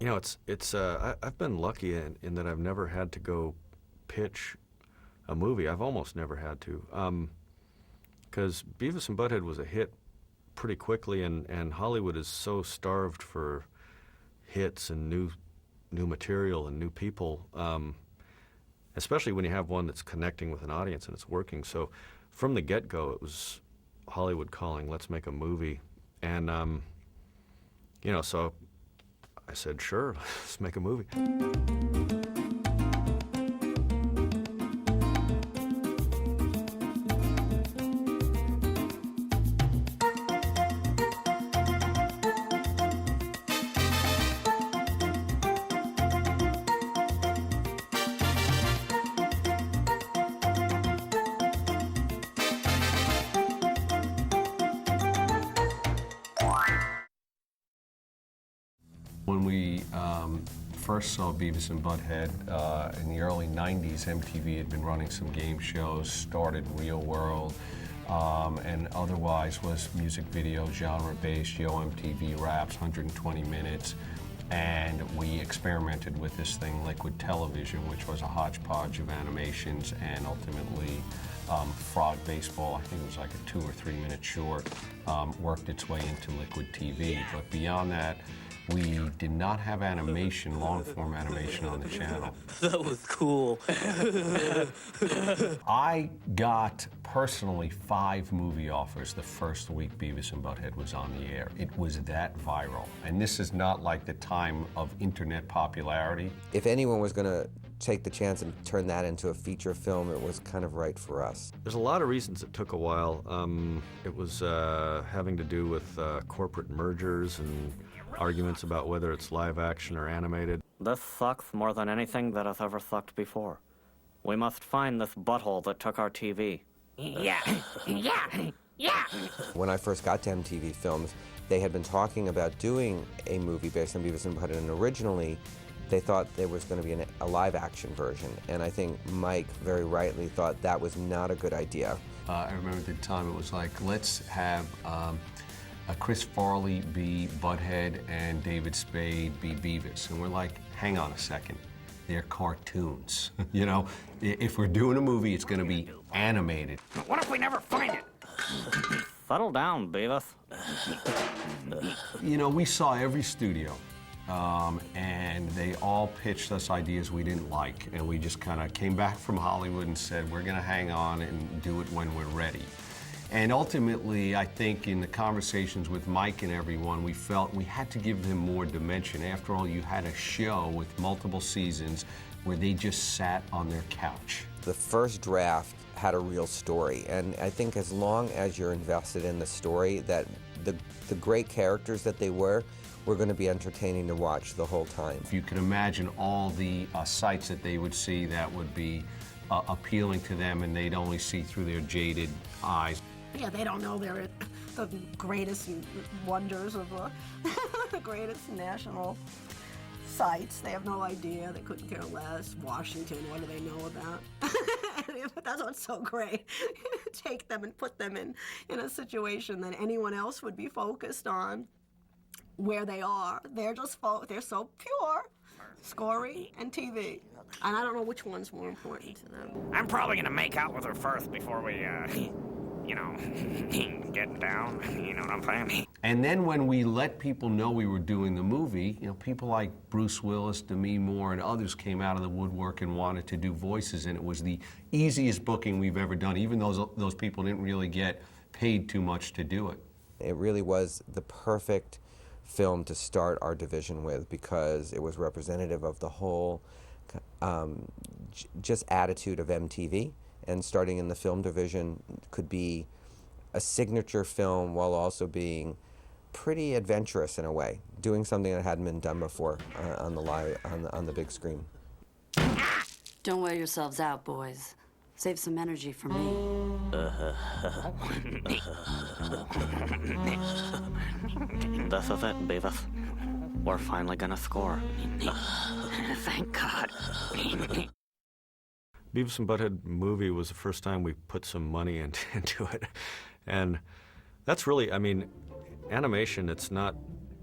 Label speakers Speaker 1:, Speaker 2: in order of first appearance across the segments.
Speaker 1: You know, I've been lucky in that I've never had to go pitch a movie. I've almost never had to, because Beavis and Butthead was a hit pretty quickly, and Hollywood is so starved for hits and new material and new people, especially when you have one that's connecting with an audience and it's working. So from the get-go, it was Hollywood calling, let's make a movie. And, you know, so I said, sure, let's make a movie.
Speaker 2: When we first saw Beavis and Butthead in the early 90s, MTV had been running some game shows, started Real World, and otherwise was music video, genre-based, Yo MTV Raps, 120 minutes. And we experimented with this thing, Liquid Television, which was a hodgepodge of animations, and ultimately Frog Baseball, I think it was like a 2 or 3 minute short, worked its way into Liquid TV. But beyond that, we did not have animation, long-form animation on the channel.
Speaker 3: That was cool.
Speaker 2: I got, personally, 5 movie offers the first week Beavis and Butthead was on the air. It was that viral. And this is not like the time of internet popularity.
Speaker 4: If anyone was going to take the chance and turn that into a feature film, it was kind of right for us.
Speaker 1: There's a lot of reasons it took a while. It was having to do with corporate mergers and arguments about whether it's live action or animated.
Speaker 5: This sucks more than anything that has ever sucked before. We must find this butthole that took our TV.
Speaker 6: Yeah.
Speaker 4: When I first got to MTV Films, they had been talking about doing a movie based on Beavis and Butthead, and originally they thought there was going to be a live action version, and I think Mike very rightly thought that was not a good idea.
Speaker 2: I remember at the time it was like, let's have Chris Farley be Butthead and David Spade be Beavis. And we're like, hang on a second, they're cartoons. You know, if we're doing a movie, it's going to be animated.
Speaker 6: What if we never find it?
Speaker 5: Settle down, Beavis.
Speaker 2: You know, we saw every studio, and they all pitched us ideas we didn't like, and we just kind of came back from Hollywood and said, we're going to hang on and do it when we're ready. And ultimately, I think in the conversations with Mike and everyone, we felt we had to give them more dimension. After all, you had a show with multiple seasons where they just sat on their couch.
Speaker 4: The first draft had a real story, and I think as long as you're invested in the story, that the great characters that they were going to be entertaining to watch the whole time.
Speaker 2: If you can imagine all the sights that they would see that would be appealing to them, and they'd only see through their jaded eyes.
Speaker 7: Yeah, they don't know they're the greatest wonders of the greatest national sites. They have no idea. They couldn't care less. Washington, what do they know about? That's what's so great. Take them and put them in a situation that anyone else would be focused on where they are. They're just they're so pure. Scoring and TV. And I don't know which one's more important to them.
Speaker 6: I'm probably gonna make out with her first before we, you know, get down. You know what I'm saying?
Speaker 2: And then when we let people know we were doing the movie, you know, people like Bruce Willis, Demi Moore, and others came out of the woodwork and wanted to do voices, and it was the easiest booking we've ever done, even though those people didn't really get paid too much to do it.
Speaker 4: It really was the perfect film to start our division with, because it was representative of the whole just attitude of MTV, and starting in the film division could be a signature film while also being pretty adventurous in a way, doing something that hadn't been done before on the big screen.
Speaker 8: Don't wear yourselves out, boys. Save some energy for me.
Speaker 5: This is it, Beavis. We're finally gonna score.
Speaker 6: Thank God.
Speaker 1: Beavis and Butthead movie was the first time we put some money into it. And that's really, I mean, animation, it's not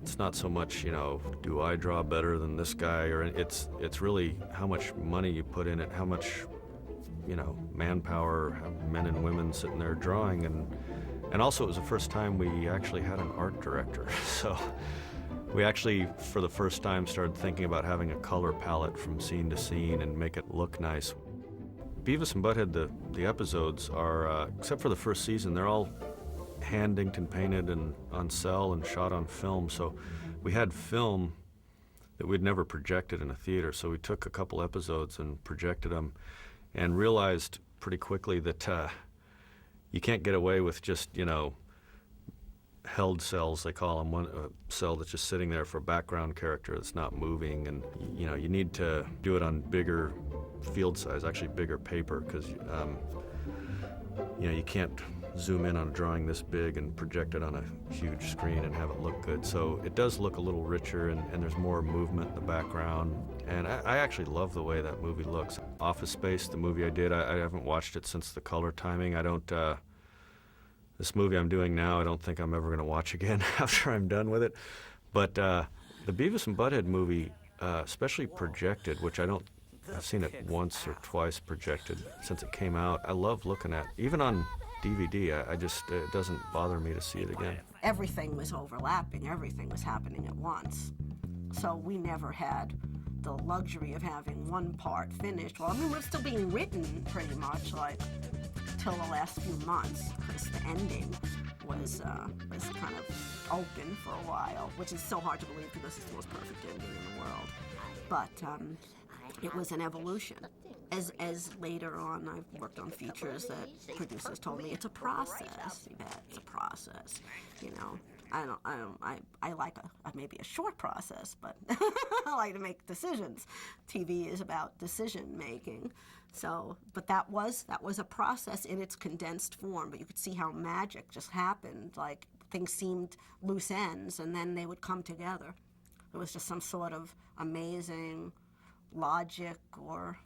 Speaker 1: It's not so much, you know, do I draw better than this guy, or it's really how much money you put in it, how much, you know, manpower, how men and women sitting there drawing, and also it was the first time we actually had an art director. So we actually, for the first time, started thinking about having a color palette from scene to scene and make it look nice. Beavis and Butthead, the episodes are, except for the first season, they're all hand inked and painted and on cell and shot on film. So we had film that we'd never projected in a theater. So we took a couple episodes and projected them and realized pretty quickly that you can't get away with just, you know, held cells, they call them, one cell that's just sitting there for a background character that's not moving. And, you know, you need to do it on bigger field size, actually bigger paper, because, you know, you can't zoom in on a drawing this big and project it on a huge screen and have it look good. So it does look a little richer, and there's more movement in the background. And I actually love the way that movie looks. Office Space, the movie I did, I haven't watched it since the color timing. I don't, this movie I'm doing now, I don't think I'm ever going to watch again after I'm done with it. But the Beavis and Butthead movie, especially projected, which I've seen it once or twice projected since it came out. I love looking at, even on DVD, it doesn't bother me to see it again.
Speaker 7: Everything was overlapping, everything was happening at once. So we never had the luxury of having one part finished. Well, I mean, we're still being written pretty much, like, till the last few months, because the ending was kind of open for a while, which is so hard to believe because it's the most perfect ending in the world. But it was an evolution. As later on, I've worked on features that producers told me it's a process. Yvette, it's a process. You know, I like maybe a short process, but I like to make decisions. TV is about decision making. So, but that was a process in its condensed form. But you could see how magic just happened. Like things seemed loose ends, and then they would come together. It was just some sort of amazing logic or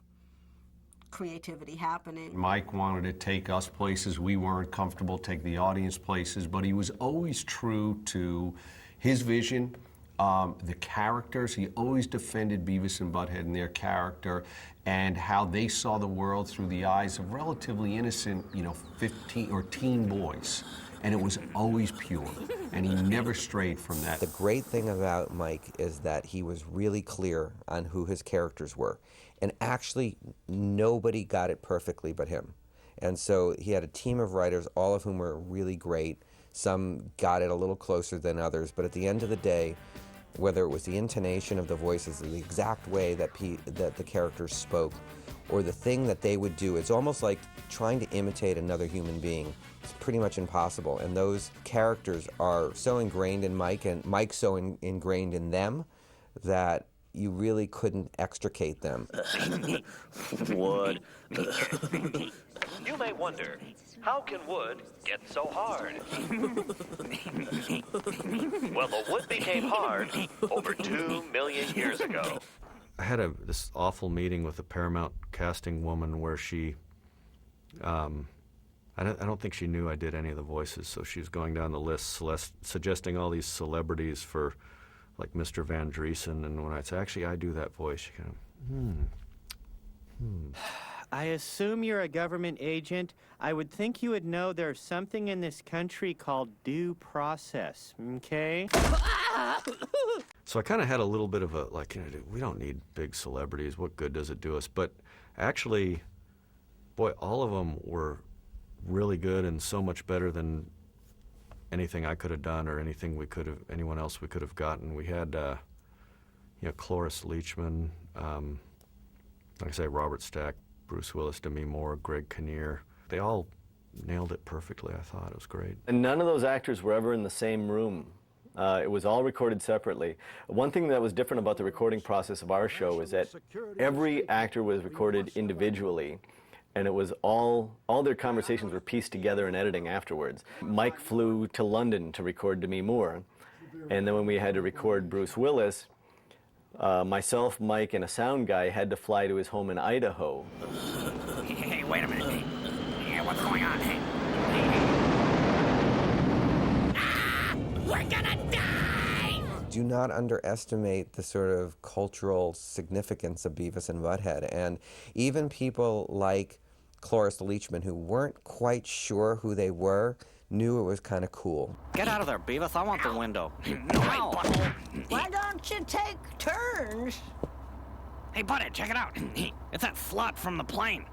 Speaker 7: creativity happening.
Speaker 2: Mike wanted to take us places we weren't comfortable, take the audience places, but he was always true to his vision, the characters. He always defended Beavis and Butthead and their character and how they saw the world through the eyes of relatively innocent, 15 or teen boys. And it was always pure, and he never strayed from that.
Speaker 4: The great thing about Mike is that he was really clear on who his characters were. And actually, nobody got it perfectly but him. And so he had a team of writers, all of whom were really great. Some got it a little closer than others, but at the end of the day, whether it was the intonation of the voices, the exact way that the characters spoke, or the thing that they would do, it's almost like trying to imitate another human being. It's pretty much impossible. And those characters are so ingrained in Mike, and Mike's so ingrained in them, that you really couldn't extricate them.
Speaker 3: Wood. You may wonder, how can wood get so hard? Well, the wood became hard over 2 million years ago.
Speaker 1: I had this awful meeting with a Paramount casting woman where she, I don't think she knew I did any of the voices, so she was going down the list, suggesting all these celebrities for, like Mr. Van Driesen, and when I'd say, actually, I do that voice, she kind of,
Speaker 9: I assume you're a government agent. I would think you would know there's something in this country called due process, okay?
Speaker 1: So I kind of had a little bit of a, we don't need big celebrities. What good does it do us? But actually, boy, all of them were really good and so much better than anything I could have done or anyone else we could have gotten. We had, Cloris Leachman, like I say, Robert Stack, Bruce Willis, Demi Moore, Greg Kinnear. They all nailed it perfectly, I thought. It was great.
Speaker 10: And none of those actors were ever in the same room. It was all recorded separately. One thing that was different about the recording process of our show is that every actor was recorded individually, and it was all their conversations were pieced together in editing afterwards. Mike flew to London to record Demi Moore, and then when we had to record Bruce Willis, myself, Mike, and a sound guy had to fly to his home in Idaho.
Speaker 6: Hey, wait a minute. Hey, what's going on? Hey. Ah! We're gonna die!
Speaker 4: do not underestimate the sort of cultural significance of Beavis and Butthead. And even people like Cloris Leachman, who weren't quite sure who they were, knew it was kind of cool.
Speaker 5: Get out of there, Beavis. I want the window.
Speaker 6: No way, butthole.
Speaker 7: Why don't you take turns?
Speaker 6: Hey, Butthead, check it out. It's that slut from the plane.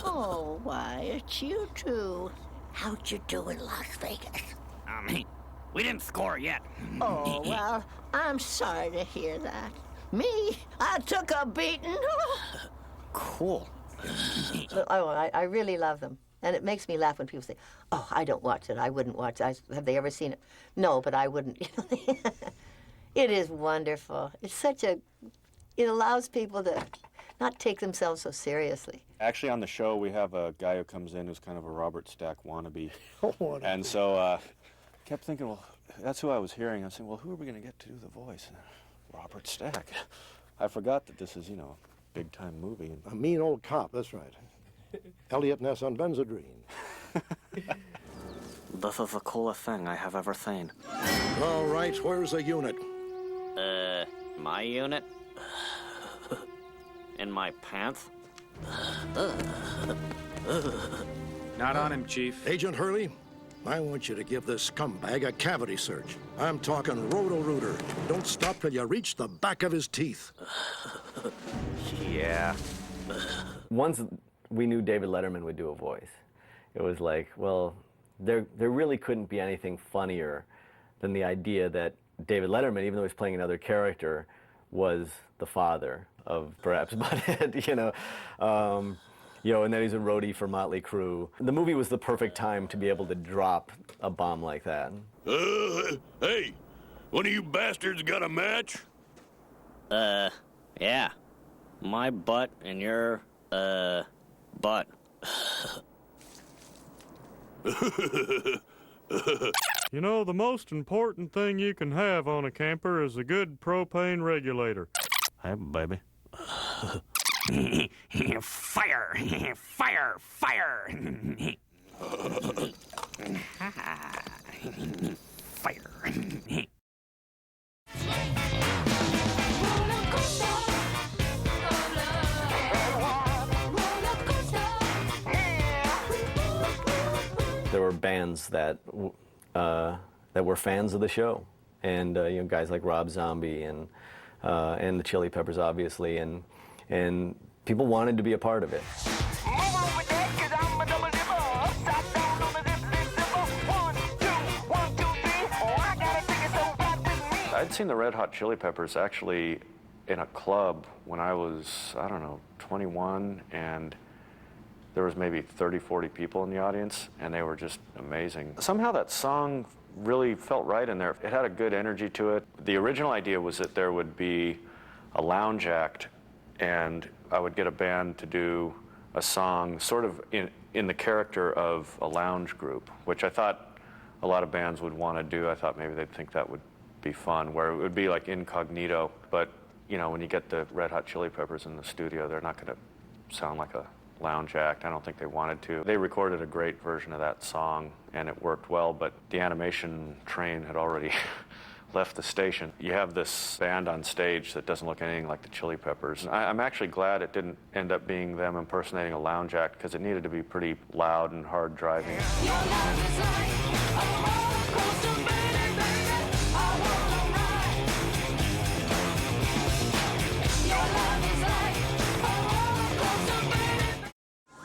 Speaker 7: Oh, why, it's you two. How'd you do in Las Vegas?
Speaker 6: We didn't score yet.
Speaker 7: Oh, well, I'm sorry to hear that. Me, I took a beating.
Speaker 5: Cool.
Speaker 11: Oh, I really love them. And it makes me laugh when people say, oh, I don't watch it. I wouldn't watch it. Have they ever seen it? No, but I wouldn't. It is wonderful. It's such a... It allows people to not take themselves so seriously.
Speaker 1: Actually, on the show, we have a guy who comes in who's kind of a Robert Stack wannabe.
Speaker 12: Oh,
Speaker 1: and so kept thinking, well, that's who I was hearing. I was saying, well, who are we going to get to do the voice? Robert Stack. I forgot that this is, you know, a big-time movie.
Speaker 12: A mean old cop, that's right. Elliot Ness on Benzedrine.
Speaker 5: This is the coolest thing I have ever seen.
Speaker 12: All right, where's the unit?
Speaker 5: My unit? In my pants?
Speaker 13: Not on him, Chief.
Speaker 12: Agent Hurley, I want you to give this scumbag a cavity search. I'm talking roto-rooter. Don't stop till you reach the back of his teeth.
Speaker 10: Yeah. Once we knew David Letterman would do a voice, it was like, well, there really couldn't be anything funnier than the idea that David Letterman, even though he's playing another character, was the father of perhaps Butthead, and then he's a roadie for Motley Crue. The movie was the perfect time to be able to drop a bomb like that.
Speaker 14: Hey, one of you bastards got a match?
Speaker 5: Yeah. My butt and your, butt.
Speaker 15: You know, the most important thing you can have on a camper is a good propane regulator.
Speaker 1: Hey, baby.
Speaker 6: Fire! Fire! Fire! Fire!
Speaker 10: There were bands that were fans of the show, and guys like Rob Zombie and the Chili Peppers, obviously, and people wanted to be a part of it.
Speaker 1: I'd seen the Red Hot Chili Peppers actually in a club when I was, 21, and there was maybe 30, 40 people in the audience, and they were just amazing. Somehow that song really felt right in there. It had a good energy to it. The original idea was that there would be a lounge act, and I would get a band to do a song sort of in the character of a lounge group, which I thought a lot of bands would want to do. I thought maybe they'd think that would be fun, where it would be like incognito, but when you get the Red Hot Chili Peppers in the studio, they're not going to sound like a lounge act. I don't think they wanted to. They recorded a great version of that song, and it worked well, but the animation train had already left the station. You have this band on stage that doesn't look anything like the Chili Peppers. I'm actually glad it didn't end up being them impersonating a lounge act, because it needed to be pretty loud and hard driving.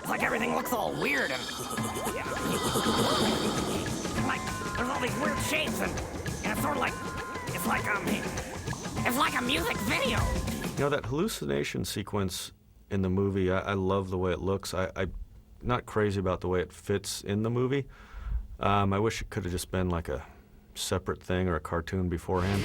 Speaker 6: Like everything looks all weird and like there's all these weird shapes and it's sort of like it's like a music video.
Speaker 1: That hallucination sequence in the movie, I love the way it looks. I'm not crazy about the way it fits in the movie. I wish it could have just been like a separate thing or a cartoon beforehand.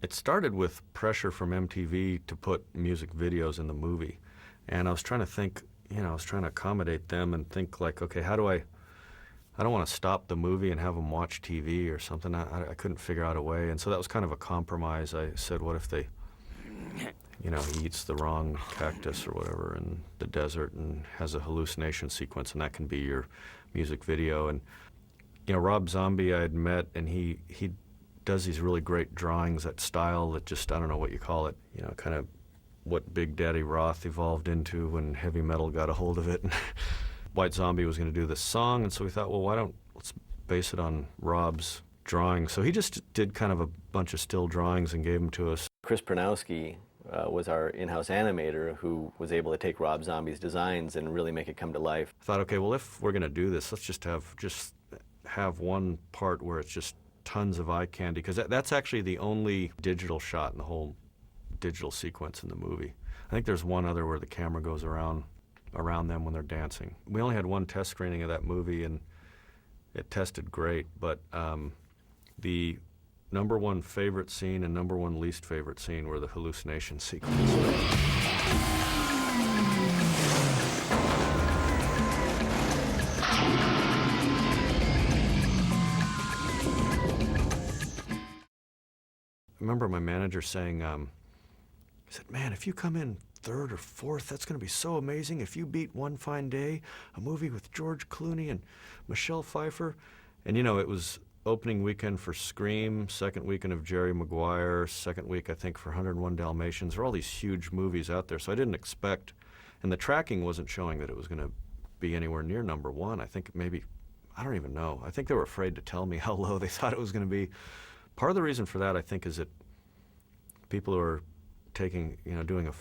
Speaker 1: It started with pressure from MTV to put music videos in the movie. And I was trying to think, I was trying to accommodate them and think like, okay, how do I don't want to stop the movie and have them watch TV or something. I couldn't figure out a way. And so that was kind of a compromise. I said, what if they you know, he eats the wrong cactus or whatever in the desert and has a hallucination sequence, and that can be your music video. And, you know, Rob Zombie I had met, and he does these really great drawings, that style that just, I don't know what you call it, you know, kind of what Big Daddy Roth evolved into when heavy metal got a hold of it. White Zombie was going to do this song, and so we thought, well, let's base it on Rob's drawings. So he just did kind of a bunch of still drawings and gave them to us.
Speaker 10: Chris Pronowski was our in-house animator who was able to take Rob Zombie's designs and really make it come to life.
Speaker 1: I thought, okay, well, if we're going to do this, let's just have one part where it's just tons of eye candy, because that's actually the only digital shot in the whole digital sequence in the movie. I think there's one other where the camera goes around them when they're dancing. We only had one test screening of that movie, and it tested great, but the number one favorite scene and number one least favorite scene were the hallucination sequence. I remember my manager saying, he said, man, if you come in third or fourth, that's going to be so amazing. If you beat One Fine Day, a movie with George Clooney and Michelle Pfeiffer. And, you know, it was opening weekend for Scream, second weekend of Jerry Maguire, second week, I think, for 101 Dalmatians. There are all these huge movies out there, so I didn't expect, and the tracking wasn't showing that it was going to be anywhere near number one. I think maybe, I don't even know. I think they were afraid to tell me how low they thought it was going to be. Part of the reason for that, I think, is that people who are doing a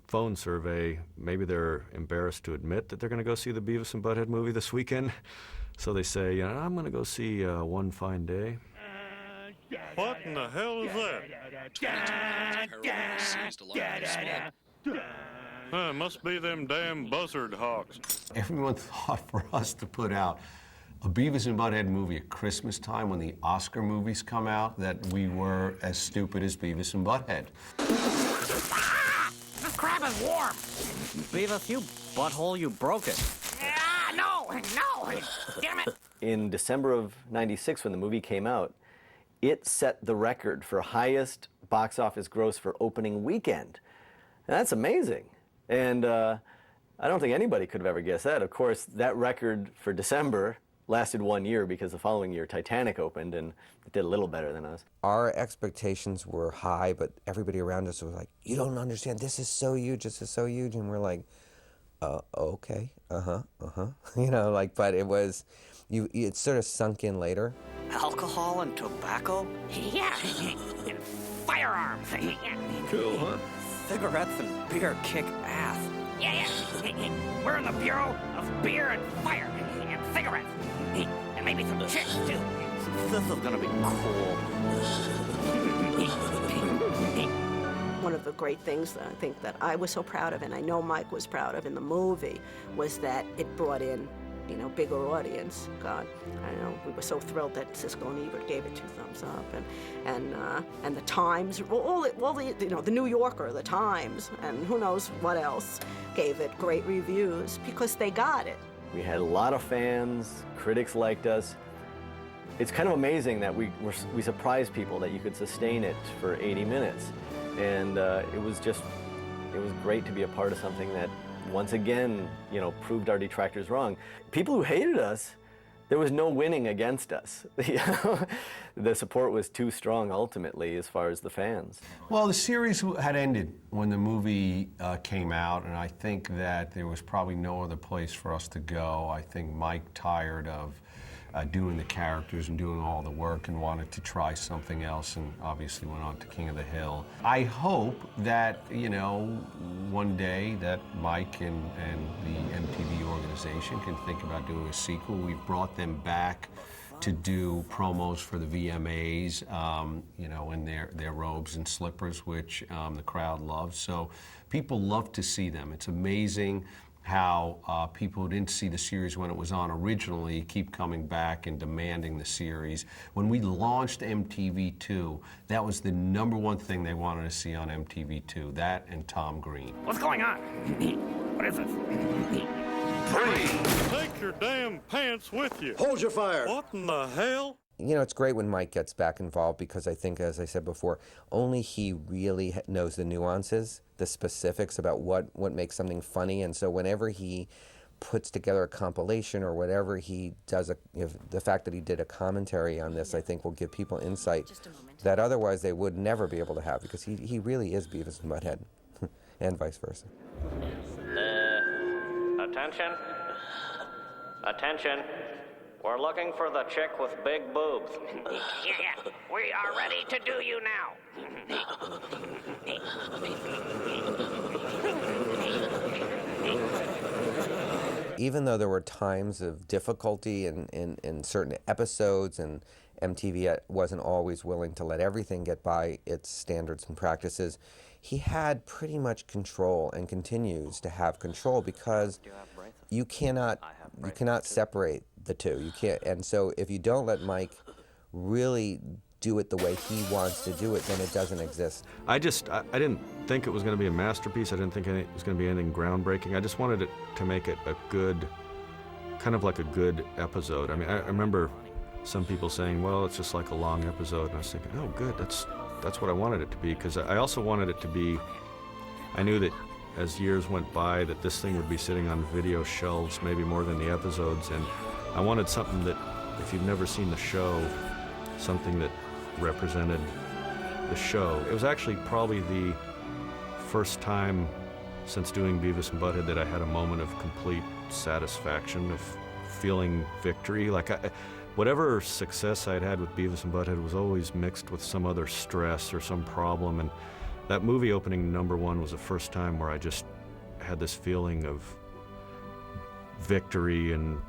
Speaker 1: phone survey, maybe they're embarrassed to admit that they're going to go see the Beavis and Butthead movie this weekend. So they say, you know, I'm going to go see One Fine Day.
Speaker 15: What in the hell is that? It must be them damn buzzard hawks.
Speaker 2: Everyone thought for us to put out a Beavis and Butthead movie at Christmas time when the Oscar movies come out, that we were as stupid as Beavis and Butthead.
Speaker 6: This crab is warm.
Speaker 5: Beavis, you butthole, you broke it.
Speaker 6: No, damn it.
Speaker 10: In December of '96, when the movie came out, it set the record for highest box office gross for opening weekend. And that's amazing. And I don't think anybody could have ever guessed that. Of course, that record for December lasted 1 year because the following year Titanic opened and it did a little better than us.
Speaker 4: Our expectations were high, but everybody around us was like, you don't understand, this is so huge, this is so huge. And we're like, okay, you know, like, but it was, it sort of sunk in later.
Speaker 5: Alcohol and tobacco?
Speaker 6: Yeah, and firearms.
Speaker 1: Cool, huh?
Speaker 5: Cigarettes and beer kick ass.
Speaker 6: Yeah. We're in the Bureau of Beer and Fire and Cigarettes. And maybe some chicks, too.
Speaker 5: This is gonna be cool.
Speaker 7: One of the great things that I think that I was so proud of, and I know Mike was proud of in the movie, was that it brought in, you know, bigger audience. God, I know we were so thrilled that Siskel and Ebert gave it 2 thumbs up, and the Times, all the, you know, the New Yorker, the Times, and who knows what else gave it great reviews because they got it.
Speaker 10: We had a lot of fans, critics liked us. It's kind of amazing that we surprised people that you could sustain it for 80 minutes. And it was great to be a part of something that, once again, you know, proved our detractors wrong. People who hated us, there was no winning against us. The support was too strong, ultimately, as far as the fans.
Speaker 2: Well, the series had ended when the movie came out, and I think that there was probably no other place for us to go. I think Mike, tired of doing the characters and doing all the work, and wanted to try something else, and obviously went on to King of the Hill. I hope that, you know, one day that Mike and the MTV organization can think about doing a sequel. We've brought them back to do promos for the VMAs, you know, in their robes and slippers, which the crowd loves. So people love to see them. It's amazing how people who didn't see the series when it was on originally keep coming back and demanding the series. When we launched MTV2, that was the #1 thing they wanted to see on MTV2, that and Tom Green.
Speaker 6: What's going on? What is this?
Speaker 15: Take your damn pants with you.
Speaker 12: Hold your fire.
Speaker 15: What in the hell?
Speaker 4: you know, it's great when Mike gets back involved because I think, as I said before, only he really knows the nuances, the specifics about what makes something funny. And so whenever he puts together a compilation or whatever he does, the fact that he did a commentary on this, I think will give people insight that otherwise they would never be able to have, because he really is Beavis and Butthead, and vice versa.
Speaker 5: Attention. Attention. We're looking for the chick with big boobs.
Speaker 6: Yeah, we are ready to do you now.
Speaker 4: Even though there were times of difficulty in certain episodes, and MTV wasn't always willing to let everything get by its standards and practices, he had pretty much control and continues to have control, because you cannot separate the two. You can't, and so if you don't let Mike really do it the way he wants to do it, then it doesn't exist.
Speaker 1: I didn't think it was going to be a masterpiece. I didn't think it was going to be anything groundbreaking. I just wanted it to make it a good, kind of like a good episode. I mean, I remember some people saying, well, it's just like a long episode, and I was thinking, oh, good, that's what I wanted it to be, because I also wanted it to be, I knew that as years went by that this thing would be sitting on video shelves maybe more than the episodes, and I wanted something that, if you've never seen the show, something that represented the show. It was actually probably the first time since doing Beavis and Butthead that I had a moment of complete satisfaction, of feeling victory. Like, whatever success I'd had with Beavis and Butthead was always mixed with some other stress or some problem, and that movie opening #1 was the first time where I just had this feeling of victory, and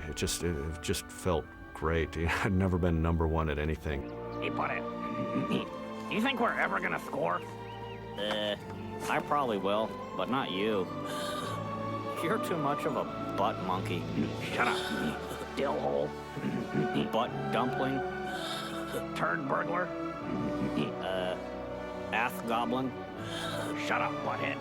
Speaker 1: it just felt great. I'd never been #1 at anything.
Speaker 6: Hey, Butthead, you think we're ever gonna score?
Speaker 5: I probably will, but not you. You're too much of a butt monkey.
Speaker 6: Shut up, dillhole.
Speaker 5: Butt dumpling.
Speaker 6: Turd burglar.
Speaker 5: Ass goblin.
Speaker 6: Shut up, Butthead.